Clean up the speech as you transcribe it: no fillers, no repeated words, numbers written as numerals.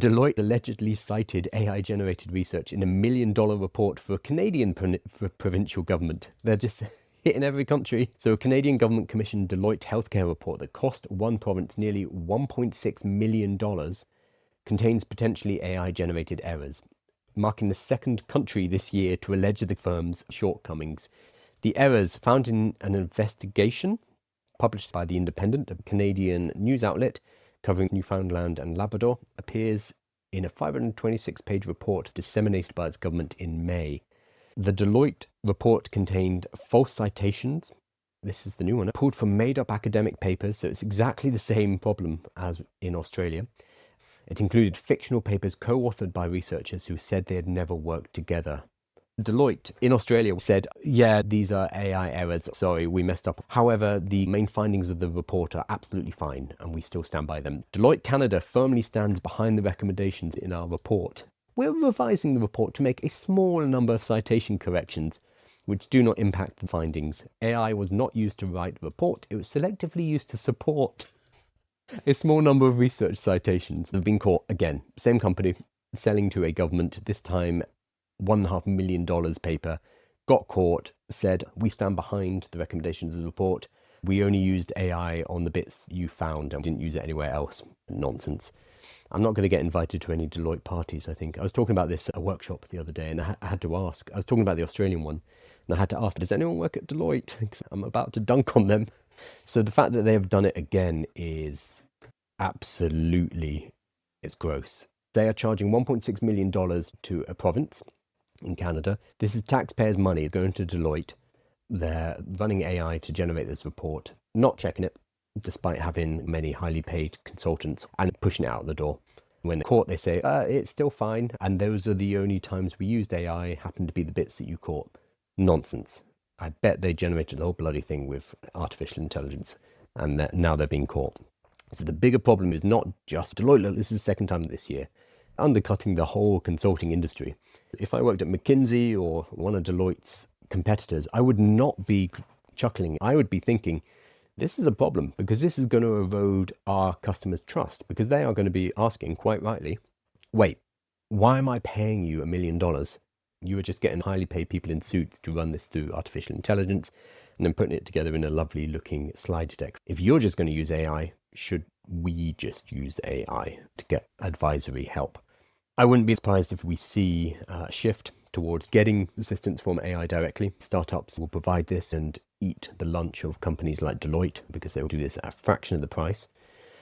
Deloitte allegedly cited AI-generated research in a $1 million report for a Canadian provincial government. They're just hitting every country. So a Canadian government commissioned Deloitte healthcare report that cost one province nearly $1.6 million contains potentially AI-generated errors, marking the second country this year to allege the firm's shortcomings. The errors, found in an investigation published by The Independent, a Canadian news outlet covering Newfoundland and Labrador, appears in a 526-page report disseminated by its government in May. The Deloitte report contained false citations. This is the new one, pulled from made-up academic papers, so it's exactly the same problem as in Australia. It included fictional papers co-authored by researchers who said they had never worked together. Deloitte in Australia said, yeah, these are AI errors. Sorry, we messed up. However, the main findings of the report are absolutely fine, and we still stand by them. Deloitte Canada firmly stands behind the recommendations in our report. We're revising the report to make a small number of citation corrections, which do not impact the findings. AI was not used to write the report. It was selectively used to support a small number of research citations. They've been caught again. Same company, selling to a government, this time $1.5 million paper, got caught, said, we stand behind the recommendations of the report. We only used AI on the bits you found and didn't use it anywhere else. Nonsense. I'm not going to get invited to any Deloitte parties, I think. I was talking about this at a workshop the other day, and I had to ask. I was talking about the Australian one, and I had to ask, does anyone work at Deloitte? I'm about to dunk on them. So the fact that they have done it again is absolutely, it's gross. They are charging $1.6 million to a province in Canada. This is taxpayers' money going to Deloitte. They're running AI to generate this report, not checking it, despite having many highly paid consultants, and pushing it out the door. When they're caught, they say, it's still fine, and those are the only times we used AI, happen to be the bits that you caught. Nonsense. I bet they generated the whole bloody thing with artificial intelligence, and that now they're being caught. So the bigger problem is not just Deloitte. Look, this is the second time this year, undercutting the whole consulting industry. If I worked at McKinsey or one of Deloitte's competitors, I would not be chuckling. I would be thinking, this is a problem, because this is going to erode our customers' trust, because they are going to be asking, quite rightly, wait, why am I paying you $1 million? You were just getting highly paid people in suits to run this through artificial intelligence and then putting it together in a lovely looking slide deck. If you're just going to use AI, should we just use AI to get advisory help? I wouldn't be surprised if we see a shift towards getting assistance from AI directly. Startups will provide this and eat the lunch of companies like Deloitte, because they will do this at a fraction of the price.